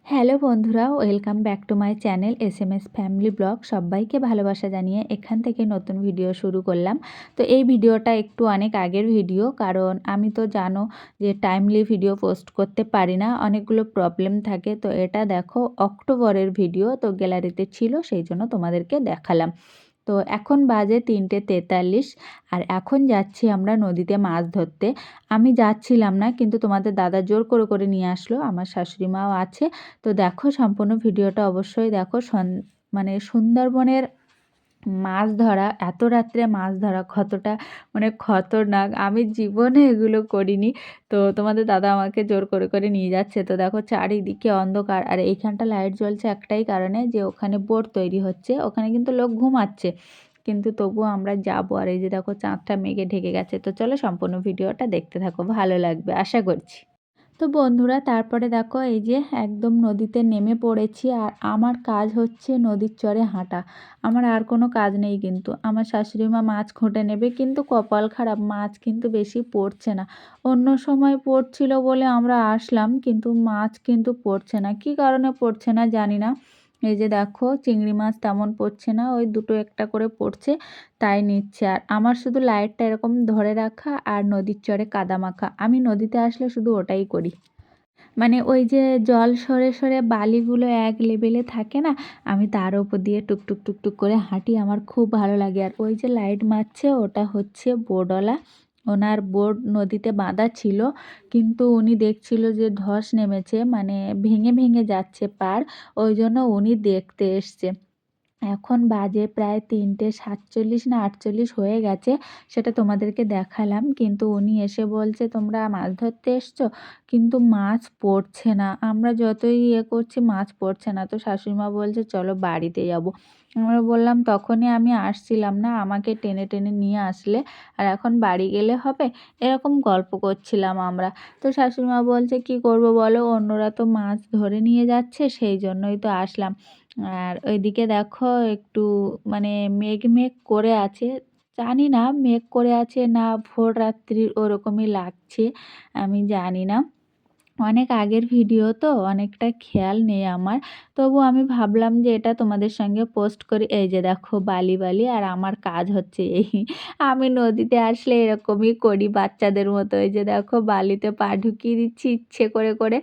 Hello বন্ধুরা, welcome back to my channel SMS family blog. সবাইকে ভালোবাসা জানিয়ে এখান থেকে নতুন ভিডিও শুরু করলাম। তো এই ভিডিওটা একটু অনেক আগের ভিডিও, কারণ আমি তো জানো যে টাইমলি ভিডিও পোস্ট করতে পারি না, অনেকগুলো প্রবলেম থাকে। তো এটা দেখো অক্টোবরের ভিডিও, তো গ্যালারিতে ছিল সেই জন্য তোমাদেরকে দেখালাম। তো এখন বাজে 3:43 আর এখন যাচ্ছি আমরা নদীতে মাছ ধরতে। আমি যাচ্ছিলাম না, কিন্তু তোমাদের দাদা জোর করে করে নিয়ে আসলো, আমার শাশুড়ি মাও আছে। তো দেখো সম্পূর্ণ ভিডিওটা অবশ্যই দেখো। মানে সুন্দরবনের মাছ ধরা, এত রাত্রে মাছ ধরা কতটা মানে খতরনাক, আমি জীবনে এগুলো করিনি। তো তোমাদের দাদা আমাকে জোর করে করে নিয়ে যাচ্ছে। তো দেখো চারিদিকে অন্ধকার, আর এইখানটা লাইট জ্বলছে একটাই কারণে, যে ওখানে বোট তৈরি হচ্ছে, ওখানে কিন্তু লোক ঘুমাচ্ছে, কিন্তু তবুও আমরা যাবো। আর এই যে দেখো চাঁদটা মেঘে ঢেকে গেছে। তো চলো সম্পূর্ণ ভিডিওটা দেখতে থাকো, ভালো লাগবে আশা করছি। তো বন্ধুরা তারপরে দেখো এই যে একদম নদীতে নেমে পড়েছি, আর আমার কাজ হচ্ছে নদীর চরে হাঁটা। আমার আর কোনো কাজ নেই, কিন্তু আমার শাশুড়ি মা মাছ খুঁটে নেবে, কিন্তু কপাল খারাপ, মাছ কিন্তু বেশি পড়ছে না। অন্য সময় পড়ছিল বলে আমরা আসলাম, কিন্তু মাছ কিন্তু পড়ছে না। কী কারণে পড়ছে না জানি না। এই যে দেখো চিংড়ি মাছ তেমন পড়ছে না, ওই দুটো একটা করে পড়ছে, তাই নিচ্ছে। আর আমার শুধু লাইটটা এরকম ধরে রাখা আর নদীর চরে কাদা মাখা, আমি নদীতে আসলে শুধু ওটাই করি। মানে ওই যে জল সরে সরে বালিগুলো এক লেভেলে থাকে না, আমি তার উপর দিয়ে টুকটুক টুকটুক করে হাঁটি, আমার খুব ভালো লাগে। আর ওই যে লাইট মারছে ওটা হচ্ছে বোটওয়ালা, ওনার বোট নদীতে বাঁধা ছিল, কিন্তু উনি দেখছিল যে ধস নেমেছে, মানে ভেঙে ভেঙে যাচ্ছে পার, ওই জন্য উনি দেখতে এসছে। এখন বাজে প্রায় 3:47 না 48 হয়ে গেছে, সেটা তোমাদেরকে দেখালাম। কিন্তু উনি এসে বলছে তোমরা মাছ ধরতে এসছো, কিন্তু মাছ পড়ছে না, আমরা যতই করছি মাছ পড়ছে না। তো শাশুড়িমা বলছে চলো বাড়িতে যাব। আমরা বললাম তখনই আমি আসছিলাম না, আমাকে টেনে টেনে নিয়ে আসলে, আর এখন বাড়ি গেলে হবে, এরকম গল্প করছিলাম আমরা। তো শাশুড়িমা বলছে কি করব বলো, অন্যরা তো মাছ ধরে নিয়ে যাচ্ছে, সেই জন্যই তো আসলাম। আর ওইদিকে দেখো একটু মানে মেঘ মেঘ করে আছে, জানি না মেঘ করে আছে না ভোর রাত্রির ওরকমই লাগছে, আমি জানি না। অনেক আগের ভিডিও তো অনেকটা খেয়াল নেই আমার, তবু আমি ভাবলাম যে এটা তোমাদের সঙ্গে পোস্ট করি। এই যে দেখো বালি বালি, আর আমার কাজ হচ্ছে এই, আমি নদীতে আসলে এরকমই করি বাচ্চাদের মতো। এই যে দেখো বালিতে পা ঢুকিয়ে দিচ্ছি ইচ্ছে করে করে,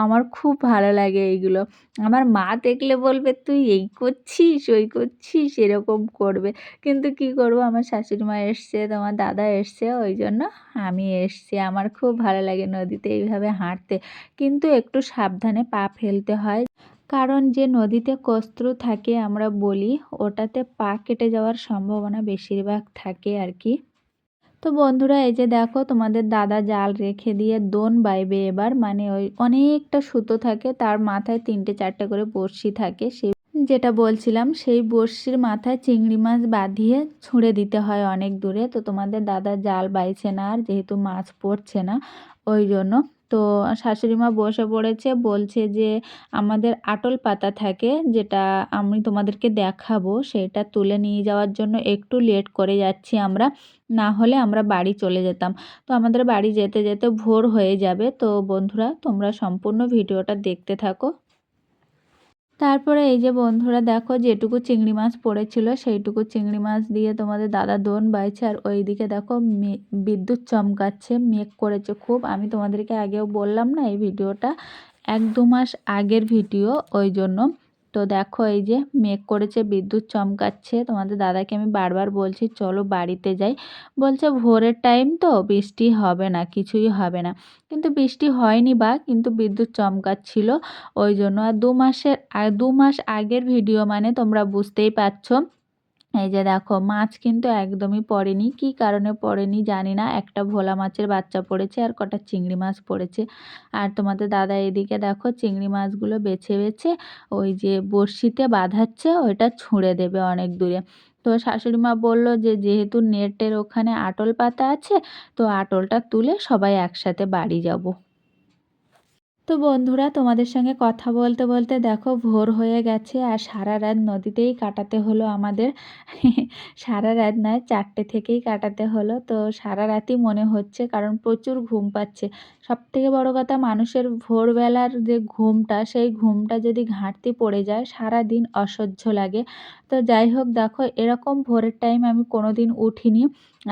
আমার খুব ভালো লাগে এইগুলো। আমার মা দেখলে বলবে তুই এই করছিস ওই করছিস, এরকম করবে। কিন্তু কি করব, আমার শাশুড়ি মা এসছে, তোমার দাদা এসছে, ওই জন্য আমি এসছি। আমার খুব ভালো লাগে নদীতে এইভাবে হাঁটতে, কিন্তু একটু সাবধানে পা ফেলতে হয়, কারণ যে নদীতে কস্ত্র থাকে আমরা বলি, ওটাতে পা কেটে যাওয়ার সম্ভাবনা বেশিরভাগ থাকে আর কি। তো বন্ধুরা এই যে দেখো তোমাদের দাদা জাল রেখে দিয়ে দোন বাইবে এবার, মানে ওই অনেকটা সুতো থাকে, তার মাথায় 3-4টে করে বড়শি থাকে, সেই যেটা বলছিলাম, সেই বড়শির মাথায় চিংড়ি মাছ বাঁধিয়ে ছুঁড়ে দিতে হয় অনেক দূরে। তো তোমাদের দাদা জাল বাইছে না, আর যেহেতু মাছ পড়ছে না ওই জন্য। তো শাশুড়ি মা বসে পড়েছে, বলছে যে আমাদের আটল পাতা থাকে, যেটা আমি তোমাদেরকে দেখাবো, সেটা তুলে নিয়ে যাওয়ার জন্য একটু লেট করে যাচ্ছি আমরা, না হলে আমরা বাড়ি চলে যেতাম। তো আমাদের বাড়ি যেতে যেতে ভোর হয়ে যাবে। তো বন্ধুরা তোমরা সম্পূর্ণ ভিডিওটা দেখতে থাকো। তারপরে এই যে বন্ধুরা দেখো যেটুকু চিংড়ি মাছ পড়েছিল সেইটুকু চিংড়ি মাছ দিয়ে তোমাদের দাদা দোন বাইছে, আর ওইদিকে দেখো বিদ্যুৎ চমকাচ্ছে, মেঘ করেছে খুব। আমি তোমাদেরকে আগেও বললাম না, এই ভিডিওটা 1-2 মাস আগের ভিডিও, ওই জন্য। তো দেখো এই যে মেঘ করেছে, বিদ্যুৎ চমকাচ্ছে, তোমাদের দাদাকে আমি বারবার বলছি চলো বাড়িতে যাই, বলছে ভোরের টাইম তো বৃষ্টি হবে না, কিছুই হবে না। কিন্তু বৃষ্টি হয়নি, বা কিন্তু বিদ্যুৎ চমকাচ্ছিল, ওই জন্য। আর 2 মাস আগের ভিডিও, মানে তোমরা বুঝতেই পারছো। এই যে দেখো মাছ কিন্তু একদমই পড়েনি, কি কারণে পড়েনি জানি না, একটা ভোলা মাছের বাচ্চা পড়েছে আর কটা চিংড়ি মাছ পড়েছে। আর তোমাদের দাদা এদিকে দেখো চিংড়ি মাছগুলো বেছে বেছে ওই যে বড়শিতে বাঁধাচ্ছে, ওইটা ছুঁড়ে দেবে অনেক দূরে। তো শাশুড়ি মা বললো যে যেহেতু নেটের ওখানে আটল পাতা আছে, তো আটলটা তুলে সবাই একসাথে বাড়ি যাব। তো বন্ধুরা, তোমাদের সঙ্গে কথা বলতে বলতে দেখো ভোর হয়ে গেছে আর সারা রাত নদীতেই কাটাতে হলো আমাদের। সারা রাত নয়, 4টে থেকেই কাটাতে হলো। তো সারা রাতই মনে হচ্ছে, কারণ প্রচুর ঘুম পাচ্ছে। সবথেকে বড় কথা, মানুষের ভোরবেলার যে ঘুমটা, সেই ঘুমটা যদি ঘাটতি পড়ে যায় সারাদিন অসহ্য লাগে। তো যাই হোক, দেখো এরকম ভোরের টাইম আমি কোনোদিন উঠিনি।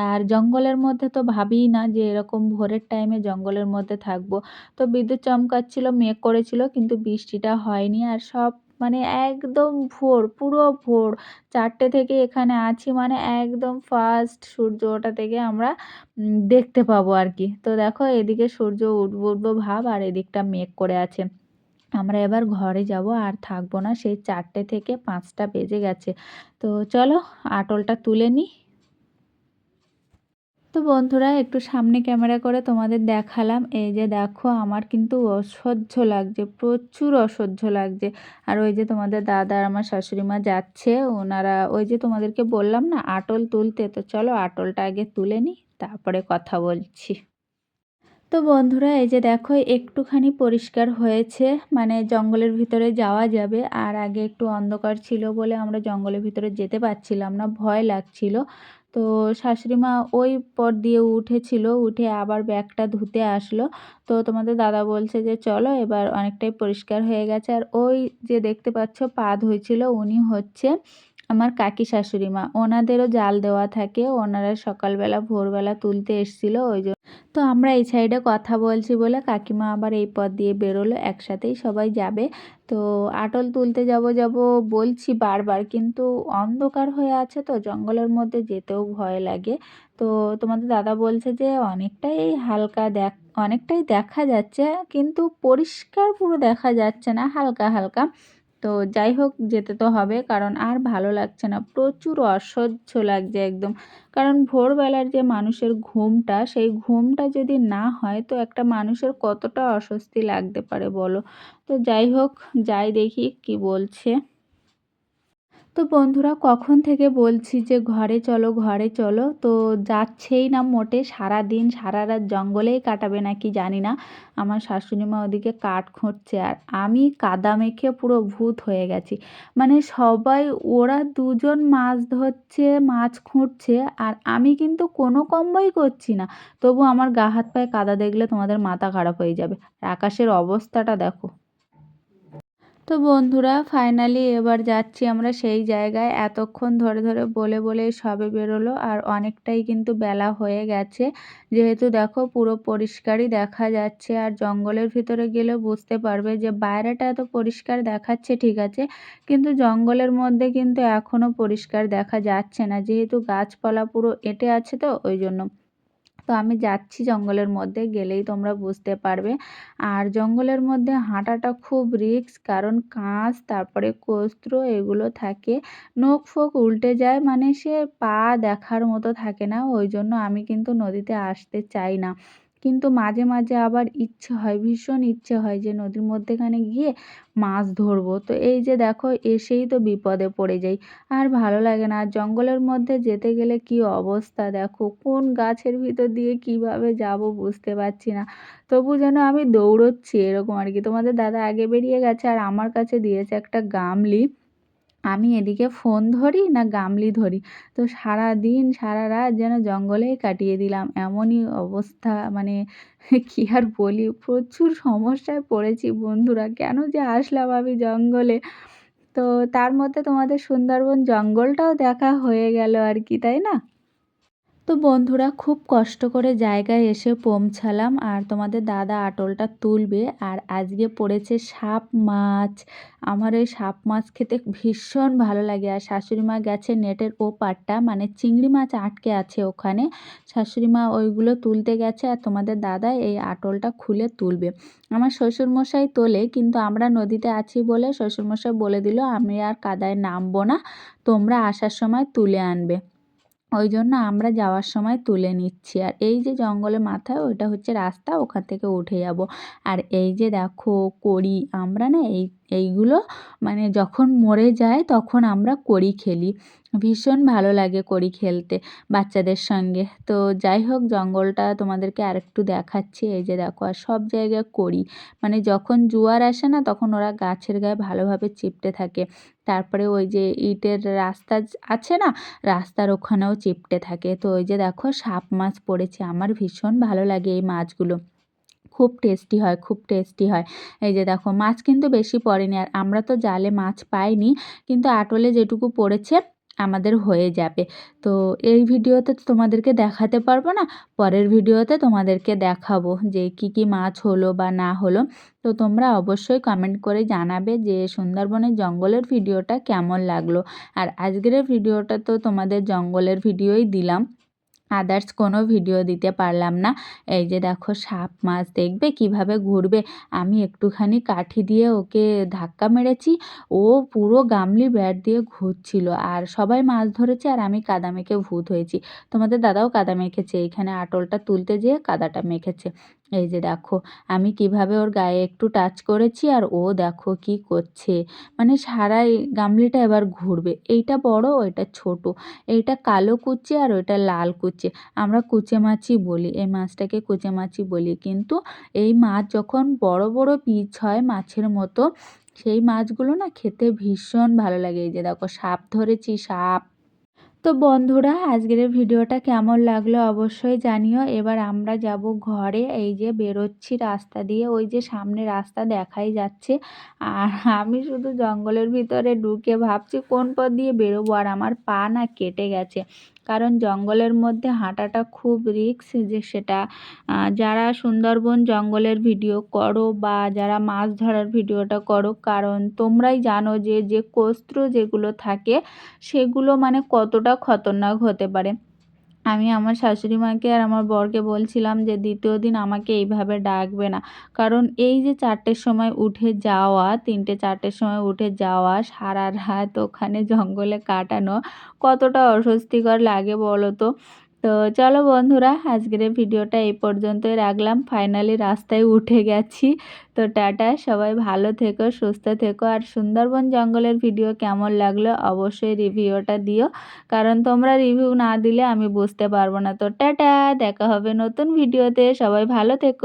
আর জঙ্গলের মধ্যে তো ভাবিই না যে এরকম ভোরের টাইমে জঙ্গলের মধ্যে থাকবো। তো বিদ্যুৎ চমকাচ্ছিল, মেঘ করেছিল, কিন্তু বৃষ্টিটা হয়নি। আর সব মানে একদম ভোর, পুরো ভোর 4টে থেকে এখানে আছি, মানে একদম ফার্স্ট সূর্য ওঠা থেকে আমরা দেখতে পাবো আর কি। তো দেখো এদিকে সূর্য উঠবো উঠবো ভাব, আর এদিকটা মেঘ করে আছে। আমরা এবার ঘরে যাব, আর থাকবো না। সেই 4টে থেকে 5টা বেজে গেছে। তো চলো আটলটা তুলে নিই। তো বন্ধুরা, একটু সামনে ক্যামেরা করে তোমাদের দেখালাম। এই যে দেখো, আমার কিন্তু অসহ্য লাগছে, প্রচুর অসহ্য লাগছে। আর ওই যে তোমাদের দাদা আর আমার শাশুড়ি মা যাচ্ছে, ওনারা ওই যে তোমাদেরকে বললাম না আটল তুলতে। তো চলো আটলটা আগে তুলে নিই, তারপরে কথা বলছি। তো বন্ধুরা, এই যে দেখো একটুখানি পরিষ্কার হয়েছে, মানে জঙ্গলের ভিতরে যাওয়া যাবে। আর আগে একটু অন্ধকার ছিল বলে আমরা জঙ্গলের ভিতরে যেতে পারছিলাম না, ভয় লাগছিল। তো শাশুড়ি মা ওই পথ দিয়ে উঠেছিল, উঠে আবার ব্যাগটা ধুতে আসলো। তো তোমাদের দাদা বলছে যে চলো, এবার অনেকটাই পরিষ্কার হয়ে গেছে। আর ওই যে দেখতে পাচ্ছ পা ধুয়েছিল, উনি হচ্ছে আমার কাকি শাশুড়ি মা। ওনাদেরও জাল দেওয়া থাকে, ওনারা সকালবেলা ভোরবেলা তুলতে এসছিল ওই জন্য। তো আমরা এই সাইডে কথা বলছি বলে কাকিমা আবার এই পথ দিয়ে বেরোলো, একসাথেই সবাই যাবে। তো আটল তুলতে যাব যাব বলছি বারবার, কিন্তু অন্ধকার হয়ে আছে তো জঙ্গলের মধ্যে যেতেও ভয় লাগে। তো তোমাদের দাদা বলছে যে অনেকটাই হালকা অনেকটাই দেখা যাচ্ছে, কিন্তু পরিষ্কার পুরো দেখা যাচ্ছে না, হালকা হালকা। তো যাই হোক, যেতে তো হবে, কারণ আর ভালো লাগছে না, প্রচুর অসহ্য লাগছে একদম। কারণ ভোরবেলার যে মানুষের ঘুমটা, সেই ঘুমটা যদি না হয় তো একটা মানুষের কতটা অস্বস্তি লাগতে পারে বলো। তো যাই হোক, যাই দেখি কি বলছে। তো বন্ধুরা, কখন থেকে বলছি যে ঘরে চলো ঘরে চলো, তো যাচ্ছেই না মোটে। সারাদিন সারা রাত জঙ্গলেই কাটাবে নাকি জানি না। আমার শাশুড়ি মা ওদিকে কাঠ খুঁড়ছে, আর আমি কাদা মেখে পুরো ভূত হয়ে গেছি। মানে সবাই, ওরা দুজন মাছ ধরছে, মাছ খুঁড়ছে, আর আমি কিন্তু কোনো কম্বই করছি না। তবু আমার গা হাত পায়ে কাদা দেখলে তোমাদের মাথা খারাপ হয়ে যাবে। আর আকাশের অবস্থাটা দেখো। তো বন্ধুরা, ফাইনালি এবার যাচ্ছি আমরা সেই জায়গায়। এতক্ষণ ধরে ধরে বলে বলে সবে বেরোলো, আর অনেকটাই কিন্তু বেলা হয়ে গেছে। যেহেতু দেখো পুরো পরিষ্কারই দেখা যাচ্ছে, আর জঙ্গলের ভিতরে গেলে বুঝতে পারবে যে বাইরেটা এত পরিষ্কার দেখাচ্ছে ঠিক আছে, কিন্তু জঙ্গলের মধ্যে কিন্তু এখনো পরিষ্কার দেখা যাচ্ছে না, যেহেতু গাছপালা পুরো এঁটে আছে তো ওই জন্য। তো আমি যাচ্ছি জঙ্গলের মধ্যে, গেলেই তোমরা বুঝতে পারবে। আর জঙ্গলের মধ্যে হাঁটাটা খুব রিস্ক, কারণ কাঁচ তারপরে কস্তূর এগুলো থাকে, নখ ফোক উল্টে যায়, মানে সে পা দেখার মতো থাকে না। ওই জন্য আমি কিন্তু নদীতে আসতে চাই না। কিন্তু মাঝে মাঝে আবার ইচ্ছে হয়, ভীষণ ইচ্ছে হয় যে নদীর মধ্যেখানে গিয়ে মাছ ধরবো। তো এই যে দেখো, এসেই তো বিপদে পড়ে যাই, আর ভালো লাগে না। আর জঙ্গলের মধ্যে যেতে গেলে কি অবস্থা দেখো, কোন গাছের ভিতর দিয়ে কিভাবে যাব বুঝতে পারছি না। তবু যেন আমি দৌড়চ্ছি এরকম আর কি। তোমাদের দাদা আগে বেরিয়ে গেছে, আর আমার কাছে দিয়েছে একটা গামলি। আমি এদিকে ফোন ধরি না গামলি ধরি। তো সারাদিন সারা রাত যেন জঙ্গলেই কাটিয়ে দিলাম, এমনই অবস্থা। মানে কি আর বলি, প্রচুর সমস্যায় পড়েছি বন্ধুরা, কেন যে আসলাম আমি জঙ্গলে। তো তার মধ্যে তোমাদের সুন্দরবন জঙ্গলটাও দেখা হয়ে গেল আর কি, তাই না? তো বন্ধুরা, খুব কষ্ট করে জায়গায় এসে পৌঁছালাম, আর তোমাদের দাদা আটলটা তুলবে। আর আজকে পড়েছে সাপ মাছ। আমার ওই সাপ মাছ খেতে ভীষণ ভালো লাগে। আর শাশুড়ি মা গেছে নেটের ওপারটা, মানে চিংড়ি মাছ আটকে আছে ওখানে, শাশুড়ি মা ওইগুলো তুলতে গেছে, আর তোমাদের দাদা এই আটলটা খুলে তুলবে। আমার শ্বশুরমশাই তোলে, কিন্তু আমরা নদীতে আছি বলে শ্বশুরমশাই বলে দিল আমি আর কাদায় নামবো না, তোমরা আসার সময় তুলে আনবে। ওই জন্য আমরা যাওয়ার সময় তুলে নিচ্ছি। আর এই যে জঙ্গলের মাথায় ওইটা হচ্ছে রাস্তা, ওখান থেকে উঠে যাব। আর এই যে দেখো কড়ি, আমরা না এই এইগুলো মানে যখন মরে যায় তখন আমরা কড়ি খেলি। ভীষণ ভালো লাগে কড়ি খেলতে বাচ্চাদের সঙ্গে। তো যাই হোক, জঙ্গলটা তোমাদেরকে আরেকটু দেখাচ্ছি। এই যে দেখো, আর সব জায়গায় কড়ি, মানে যখন জোয়ার আসে না তখন ওরা গাছের গায়ে ভালোভাবে চিপটে থাকে। তারপরে ওই যে ইটের রাস্তা আছে না, রাস্তার ওখানেও চিপটে থাকে। তো ওই যে দেখো, সাপ মাছ পড়েছে। আমার ভীষণ ভালো লাগে এই মাছগুলো, খুব টেস্টি হয়, খুব টেস্টি হয়। এই যে দেখো, মাছ কিন্তু বেশি পড়েনি, আর আমরা তো জালে মাছ পাইনি, কিন্তু আটলে যেটুকু পড়েছে আমাদের হয়ে যাবে। তো এই ভিডিওতে তো তোমাদেরকে দেখাতে পারবো না, পরের ভিডিওতে তোমাদেরকে দেখাবো যে কি কি মাছ হলো বা না হলো। তো তোমরা অবশ্যই কমেন্ট করে জানাবে যে সুন্দরবনের জঙ্গলের ভিডিওটা কেমন লাগলো। আর আজকের ভিডিওটা তো তোমাদের জঙ্গলের ভিডিওই দিলাম, আদার্স কোনো ভিডিও দিতে পারলাম না। এই যে দেখো, সাপ মাছ দেখবে কিভাবে ঘুরবে, আমি একটুখানি কাঠি দিয়ে ওকে ধাক্কা মেরেছি, ও পুরো গামলি ব্যাট দিয়ে ঘুরছিল। আর সবাই মাছ ধরেছে আর আমি কাদা মেখে ভূত হয়েছি। তোমাদের দাদাও কাদা মেখেছে, এইখানে আটলটা তুলতে যেয়ে কাদাটা মেখেছে। এই যে দেখো, আমি কিভাবে ওর গায়ে একটু টাচ করেছি আর ও দেখো কি করছে, মানে সারা এই গামলিটা এবার ঘুরবে। এইটা বড়, ওইটা ছোট, এইটা কালো কুচে আর ওইটা লাল কুচে। আমরা কুচে মাছই বলি, এই মাছটাকে কুচে মাছই বলি। কিন্তু এই মাছ যখন বড় বড় পিস হয় মাছের মতো, সেই মাছগুলো না খেতে ভীষণ ভালো লাগে। এই যে দেখো, সাপ ধরেছি, সাপ। তো বন্ধুরা, আজকের ভিডিওটা কেমন লাগলো অবশ্যই জানিও। এবার আমরা যাব ঘরে। এই যে বেরোচ্ছি রাস্তা দিয়ে, ওই যে সামনে রাস্তা দেখাই যাচ্ছে। আর আমি শুধু জঙ্গলের ভিতরে ঢুকে ভাবছি কোন পথ দিয়ে বেরোবো, আর আমার পা না কেটে গেছে। কারণ জঙ্গলের মধ্যে হাঁটাটা খুব রিস্ক, যে সেটা যারা সুন্দরবন জঙ্গলের ভিডিও করো বা যারা মাছ ধরার ভিডিওটা করো, কারণ তোমরাই জানো যে যে কস্ত্র যেগুলো থাকে সেগুলো মানে কতটা খতরনাক হতে পারে। আমি আমার শাশুড়ি মাকে আর আমার বরকে বলছিলাম যে দ্বিতীয় দিন আমাকে এইভাবে ডাকবে না, কারণ এই যে 4টের সময় উঠে যাওয়া, 3টে 4টের সময় উঠে যাওয়া, সারা রাত ওখানে জঙ্গলে কাটানো কতটা অস্বস্তিকর লাগে বলো তো। তো চলো বন্ধুরা, আজকের ভিডিওটা এই পর্যন্তই রাখলাম। ফাইনালি রাস্তায় উঠে গেছি। তো টাটা, সবাই ভালো থেকো, সুস্থ থেকো। আর সুন্দরবন জঙ্গলের ভিডিও কেমন লাগলো অবশ্যই রিভিউটা দিও, কারণ তোমরা রিভিউ না দিলে আমি বুঝতে পারবো না। তো টাটা, দেখা হবে নতুন ভিডিওতে, সবাই ভালো থেকো।